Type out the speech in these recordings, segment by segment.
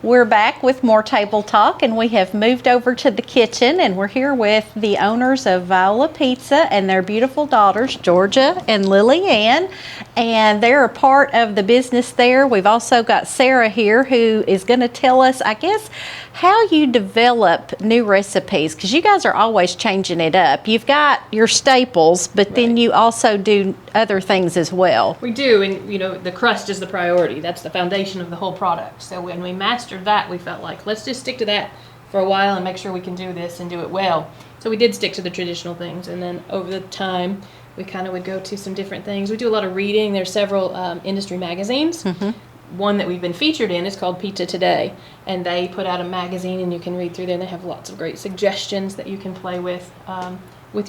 We're back with more Table Talk, and we have moved over to the kitchen, and we're here with the owners of Viola Pizza and their beautiful daughters, Georgia and Lily Ann, and they're a part of the business there. We've also got Sarah here who is going to tell us, I guess, how you develop new recipes, because you guys are always changing it up. You've got your staples, but then you also do other things as well. We do, and you know, the crust is the priority. That's the foundation of the whole product. So when we mastered that, we felt like, let's just stick to that for a while and make sure we can do this and do it well. So we did stick to the traditional things, and then over the time, we kind of would go to some different things. We do a lot of reading. There's several industry magazines. One that we've been featured in is called Pizza Today, and they put out a magazine, and you can read through there, and they have lots of great suggestions that you can play with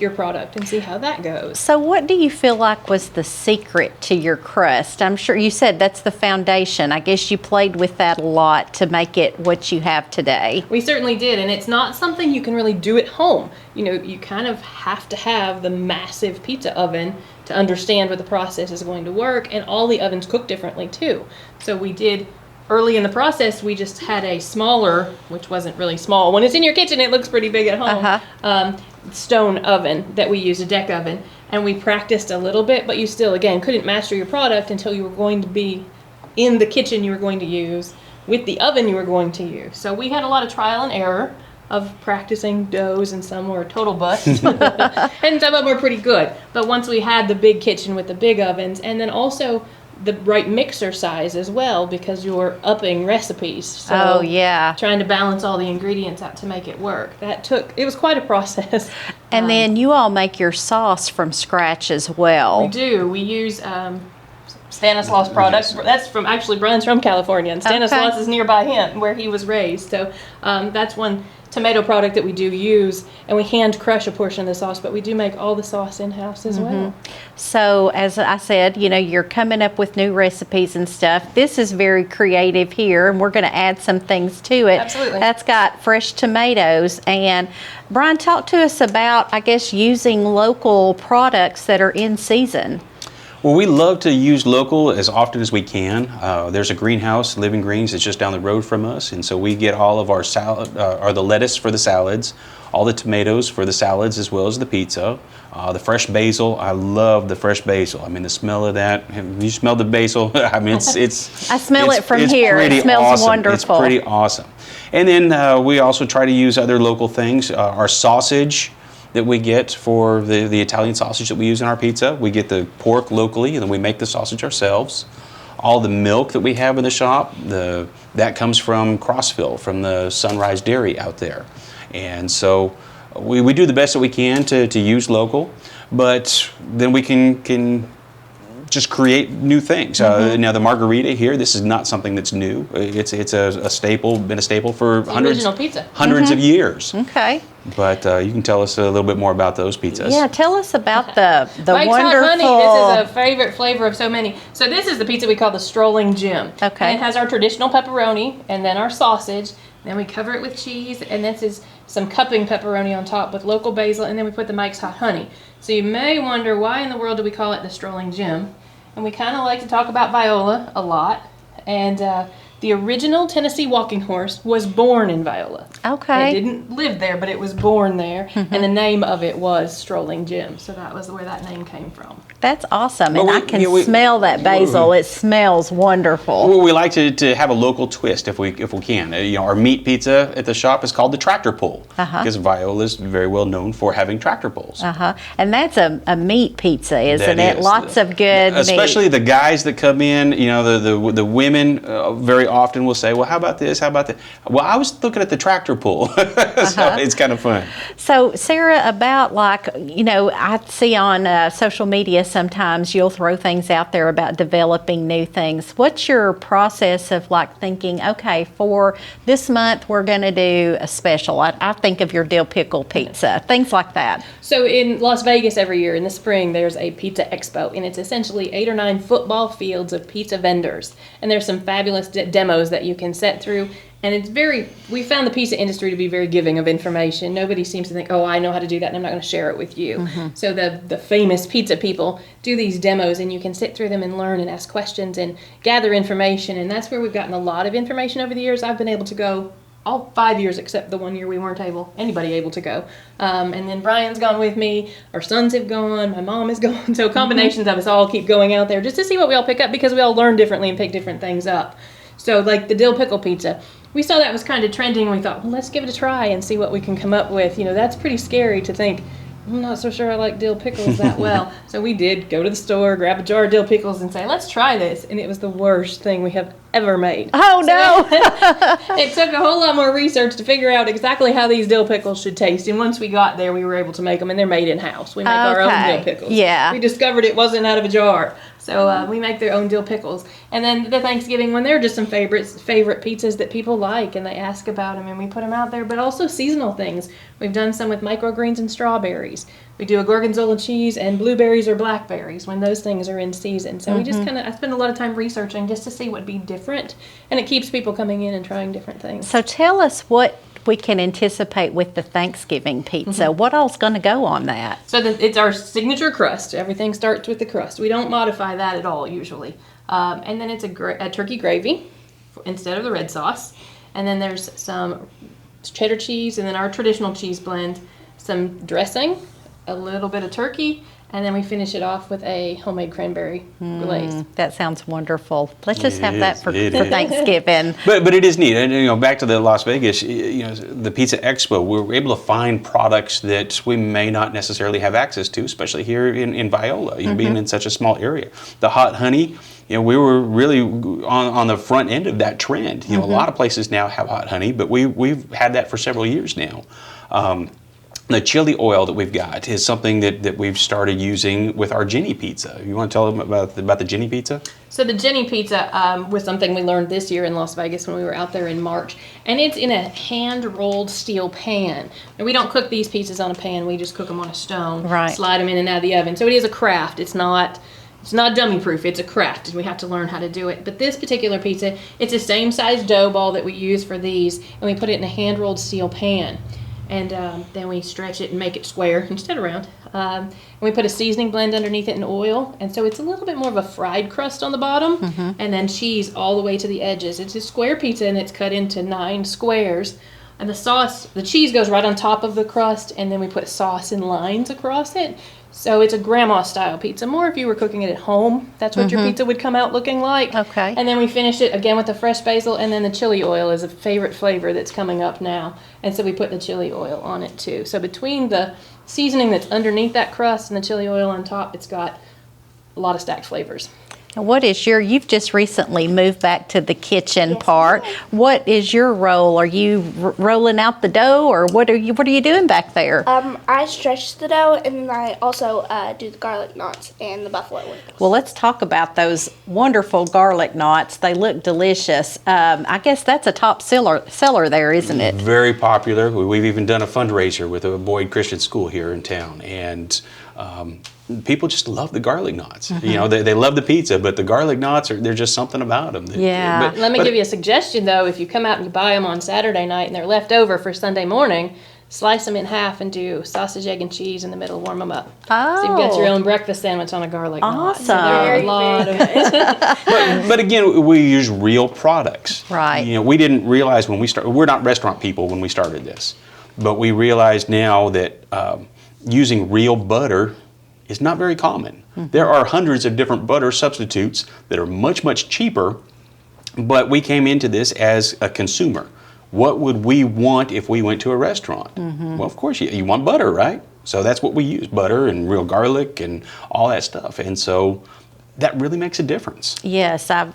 your product and see how that goes. So what do you feel like was the secret to your crust? I'm sure you said that's the foundation. I guess you played with that a lot to make it what you have today. We certainly did, and it's not something you can really do at home. You know, you kind of have to have the massive pizza oven to understand what the process is going to work, and all the ovens cook differently too. So we did, early in the process, we just had a smaller, which wasn't really small. When it's in your kitchen, it looks pretty big at home. Stone oven that we use, a deck oven, and we practiced a little bit, but you still, again, couldn't master your product until you were going to be in the kitchen you were going to use with the oven you were going to use. So we had a lot of trial and error of practicing doughs, and some were total busts, and some of them were pretty good. But once we had the big kitchen with the big ovens, and then also the right mixer size as well, because you're upping recipes. So trying to balance all the ingredients out to make it work. It was quite a process. And then you all make your sauce from scratch as well. We do. We use Stanislaus products. That's from, actually, Brian's from California, and Stanislaus is nearby him, where he was raised. So that's one tomato product that we do use, and we hand crush a portion of the sauce, but we do make all the sauce in-house as well. So as I said, you know, you're coming up with new recipes and stuff. This is very creative here, and we're going to add some things to it. Absolutely. That's got fresh tomatoes. And Brian, talk to us about, I guess, using local products that are in season. Well, we love to use local as often as we can. There's a greenhouse, Living Greens, that's just down the road from us, and so we get all of our salad, or the lettuce for the salads, all the tomatoes for the salads as well as the pizza. The fresh basil, I love the fresh basil. I mean, the smell of that. Have you smelled the basil? I mean, it's I smell it from here. It smells awesome. wonderful. It's pretty awesome. And then we also try to use other local things. Our sausage that we get for the Italian sausage that we use in our pizza. We get the pork locally, and then we make the sausage ourselves. All the milk that we have in the shop, that comes from Crossville, from the Sunrise Dairy out there. And so we do the best that we can to use local, but then we can just create new things. Now the margarita here, this is not something that's new. It's a staple, been a staple for hundreds of years. Okay. But you can tell us a little bit more about those pizzas. Yeah, tell us about the Mike's wonderful. Hot Honey. This is a favorite flavor of so many. So this is the pizza we call the Strolling Jim. Okay. And it has our traditional pepperoni, and then our sausage. Then we cover it with cheese, and this is some cupping pepperoni on top with local basil, and then we put the Mike's Hot Honey. So you may wonder, why in the world do we call it the Strolling Jim? And we kind of like to talk about Viola a lot. And the original Tennessee walking horse was born in Viola. Okay. It didn't live there, but it was born there. And the name of it was Strolling Jim. So that was where that name came from. That's awesome. And I can smell that basil. It smells wonderful. Well, we like to have a local twist if we can. You know, our meat pizza at the shop is called the tractor pull, because Viola is very well known for having tractor pulls. And that's a meat pizza, isn't it? Is. Lots of good especially meat. the guys that come in, you know, the women very often will say, well, how about this? How about that? Well, I was looking at the tractor pull. So it's kind of fun. So Sarah, about, like, you know, I see on social media sometimes you'll throw things out there about developing new things. What's your process of, like, thinking, okay, for this month we're going to do a special? I think of your dill pickle pizza, things like that. So in Las Vegas every year in the spring, there's a pizza expo, and it's essentially 8 or 9 football fields of pizza vendors. And there's some fabulous demos that you can set through. And we found the pizza industry to be very giving of information. Nobody seems to think, oh, I know how to do that and I'm not going to share it with you. So the famous pizza people do these demos, and you can sit through them and learn and ask questions and gather information. And that's where we've gotten a lot of information over the years. I've been able to go all 5 years except the 1 year we weren't anybody able to go. And then Brian's gone with me, our sons have gone, my mom is gone. So combinations of us all keep going out there just to see what we all pick up, because we all learn differently and pick different things up. So like the dill pickle pizza, we saw that was kind of trending, and we thought, well, let's give it a try and see what we can come up with. That's pretty scary to think, I'm not so sure I like dill pickles that well. So we did go to the store, grab a jar of dill pickles and say, let's try this. And it was the worst thing we have ever made. Oh, no. It took a whole lot more research to figure out exactly how these dill pickles should taste. And once we got there, we were able to make them, and they're made in-house. We make our own dill pickles. Yeah. We discovered it wasn't out of a jar. So we make their own dill pickles. And then the Thanksgiving one, they're just some favorite pizzas that people like, and they ask about them, and we put them out there. But also seasonal things. We've done some with microgreens and strawberries. We do a gorgonzola cheese and blueberries or blackberries when those things are in season. So we just I spend a lot of time researching just to see what would be different, and it keeps people coming in and trying different things. So tell us what we can anticipate with the Thanksgiving pizza. What all's going to go on that? So it's our signature crust. Everything starts with the crust. We don't modify that at all usually. And then it's a turkey gravy instead of the red sauce. And then there's some cheddar cheese, and then our traditional cheese blend, some dressing, a little bit of turkey, and then we finish it off with a homemade cranberry glaze. That sounds wonderful. Let's just have that for Thanksgiving. But it is neat. And back to the Las Vegas, the Pizza Expo, we were able to find products that we may not necessarily have access to, especially here in Viola, being in such a small area. The hot honey, we were really on the front end of that trend. A lot of places now have hot honey, but we've had that for several years now. The chili oil that we've got is something that we've started using with our Jenny pizza. You want to tell them about the Jenny pizza? So the Jenny pizza was something we learned this year in Las Vegas when we were out there in March. And it's in a hand-rolled steel pan. And we don't cook these pizzas on a pan. We just cook them on a stone. Right. Slide them in and out of the oven. So it is a craft. It's not dummy proof. It's a craft, and we have to learn how to do it. But this particular pizza, it's the same size dough ball that we use for these, and we put it in a hand-rolled steel pan. And then we stretch it and make it square instead of round. And we put a seasoning blend underneath it in oil. And so it's a little bit more of a fried crust on the bottom. And then cheese all the way to the edges. It's a square pizza, and it's cut into 9 squares. And the cheese goes right on top of the crust. And then we put sauce in lines across it. So it's a grandma-style pizza. More if you were cooking it at home. That's what your pizza would come out looking like. Okay. And then we finish it again with the fresh basil, and then the chili oil is a favorite flavor that's coming up now. And so we put the chili oil on it too. So between the seasoning that's underneath that crust and the chili oil on top, it's got a lot of stacked flavors. What is you've just recently moved back to the kitchen Yes, part. ma'am. What is your role? Are you rolling out the dough, or what are you doing back there? I stretch the dough, and then I also do the garlic knots and the buffalo wings. Well, let's talk about those wonderful garlic knots. They look delicious. I guess that's a top seller there, isn't it? Very popular. We've even done a fundraiser with a Boyd Christian school here in town, and people just love the garlic knots. They love the pizza, but the garlic knots they're just something about them. Yeah. Let me give you a suggestion though. If you come out and you buy them on Saturday night and they're left over for Sunday morning, slice them in half and do sausage, egg, and cheese in the middle. Warm them up. Oh. So you've got your own breakfast sandwich on a garlic knot. So Awesome. there are a lot of But again, we use real products. Right. We didn't realize when we started. We're not restaurant people when we started this, but we realize now that using real butter is not very common. There are hundreds of different butter substitutes that are much, much cheaper, but we came into this as a consumer. What would we want if we went to a restaurant? Well, of course, you want butter, right? So that's what we use, butter and real garlic and all that stuff. And so that really makes a difference. Yes, I've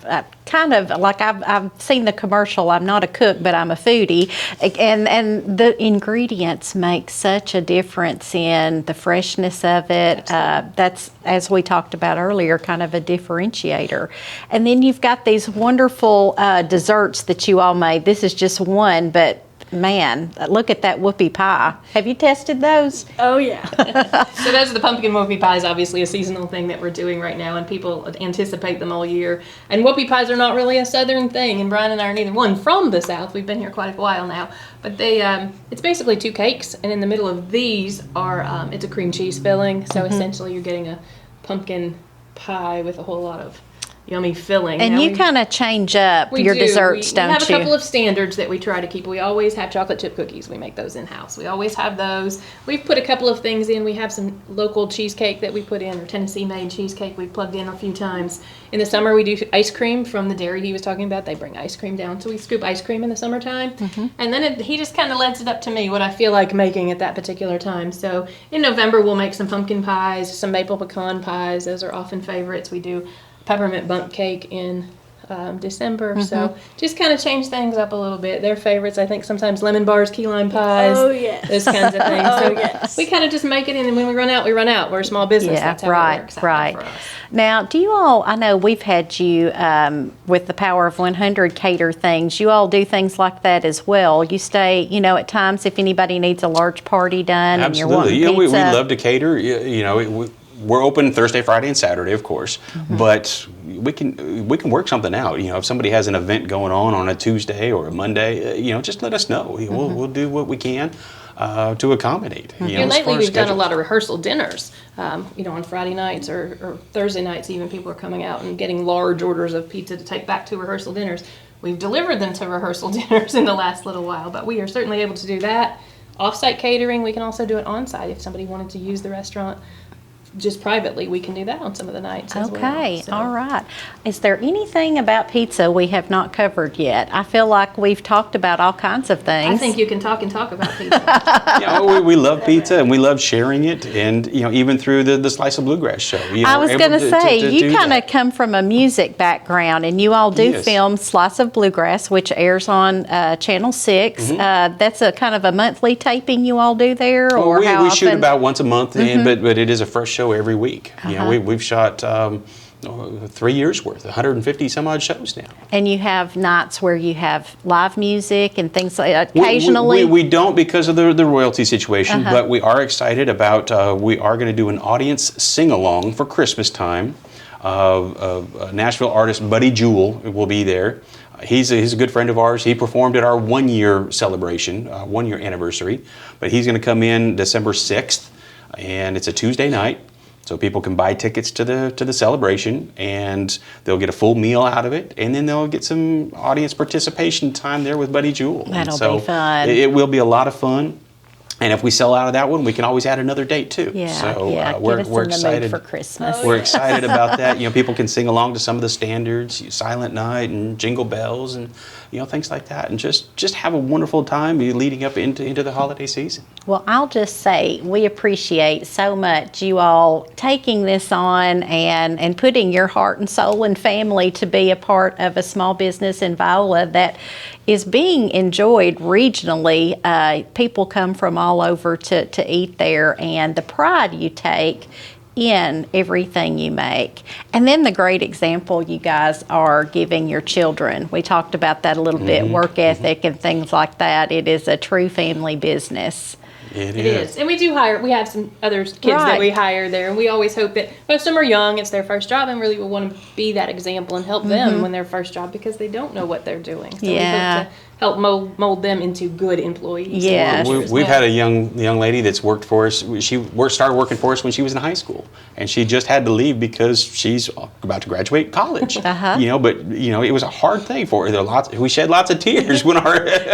seen the commercial. I'm not a cook, but I'm a foodie, and the ingredients make such a difference in the freshness of it. That's, as we talked about earlier, kind of a differentiator. And then you've got these wonderful desserts that you all made. This is just one, but man, look at that whoopie pie. Have you tested those? Oh yeah. So those are the pumpkin whoopie pies, obviously a seasonal thing that we're doing right now, and people anticipate them all year. And whoopie pies are not really a southern thing, and Brian and I are neither one from the South. We've been here quite a while now. But it's basically 2 cakes, and in the middle of these are, it's a cream cheese filling. So essentially you're getting a pumpkin pie with a whole lot of yummy filling. And now you kind of change up your desserts, don't you? We have a couple of standards that we try to keep. We always have chocolate chip cookies. We make those in-house. We always have those. We've put a couple of things in. We have some local cheesecake that we put in, or Tennessee-made cheesecake we've plugged in a few times. In the summer, we do ice cream from the dairy he was talking about. They bring ice cream down, so we scoop ice cream in the summertime. And then he just kind of lets it up to me what I feel like making at that particular time. So in November, we'll make some pumpkin pies, some maple pecan pies. Those are often favorites. We do peppermint bundt cake in December. So just kind of change things up a little bit. Their favorites, I think, sometimes lemon bars, key lime pies, those kinds of things. So we kind of just make it, and when we run out, we run out. We're a small business. That's how it works. Right. For us. Now, do you all, I know we've had you with the Power of 100 cater things. You all do things like that as well. You stay, at times if anybody needs a large party done and you're wanting Absolutely. pizza. We love to cater. We're open Thursday, Friday, and Saturday, of course, but we can work something out. If somebody has an event going on a Tuesday or a Monday, just let us know. We'll do what we can to accommodate. Lately we've done a lot of rehearsal dinners. On Friday nights or Thursday nights, even people are coming out and getting large orders of pizza to take back to rehearsal dinners. We've delivered them to rehearsal dinners in the last little while, but we are certainly able to do that. Off-site catering, we can also do it on-site if somebody wanted to use the restaurant just privately. We can do that on some of the nights as well. Okay, all right. Is there anything about pizza we have not covered yet? I feel like we've talked about all kinds of things. I think you can talk about pizza. We love pizza, and we love sharing it, and even through the Slice of Bluegrass show. I was going to say, you kind of come from a music background, and you all do film Slice of Bluegrass, which airs on Channel 6. That's a kind of a monthly taping you all do there, or how we often? shoot about once a month, but it is a fresh show every week. We've shot 3 years worth, 150 some odd shows now. And you have nights where you have live music and things like that occasionally? We don't because of the royalty situation, but we are excited about, we are going to do an audience sing-along for Christmas time. Nashville artist Buddy Jewell will be there. He's a good friend of ours. He performed at our 1-year celebration, 1-year anniversary, but he's going to come in December 6th. And it's a Tuesday night, so people can buy tickets to the celebration, and they'll get a full meal out of it, and then they'll get some audience participation time there with Buddy Jewell. That'll be fun. It will be a lot of fun. And if we sell out of that one, we can always add another date too. We're excited for Christmas. We're excited about that. People can sing along to some of the standards, Silent Night and Jingle Bells, and things like that, and just have a wonderful time leading up into the holiday season. Well, I'll just say we appreciate so much you all taking this on and putting your heart and soul and family to be a part of a small business in Viola that is being enjoyed regionally. People come from all over to eat there, and the pride you take in everything you make. And then the great example you guys are giving your children. We talked about that a little bit, work ethic and things like that. It is a true family business. It is. And we do we have some other kids that we hire there, and we always hope that most of them are young, it's their first job, and really we want to be that example and help them when their first job, because they don't know what they're doing. So we hope to help mold them into good employees. Yes. We've had a young lady that's worked for us. She started working for us when she was in high school, and she just had to leave because she's about to graduate college. But it was a hard thing for her. We shed lots of tears when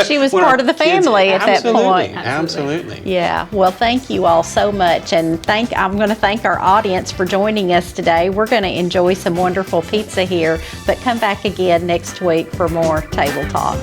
she was part of the family at that point. Absolutely. Yeah. Well, thank you all so much, and I'm going to thank our audience for joining us today. We're going to enjoy some wonderful pizza here, but come back again next week for more Table Talk.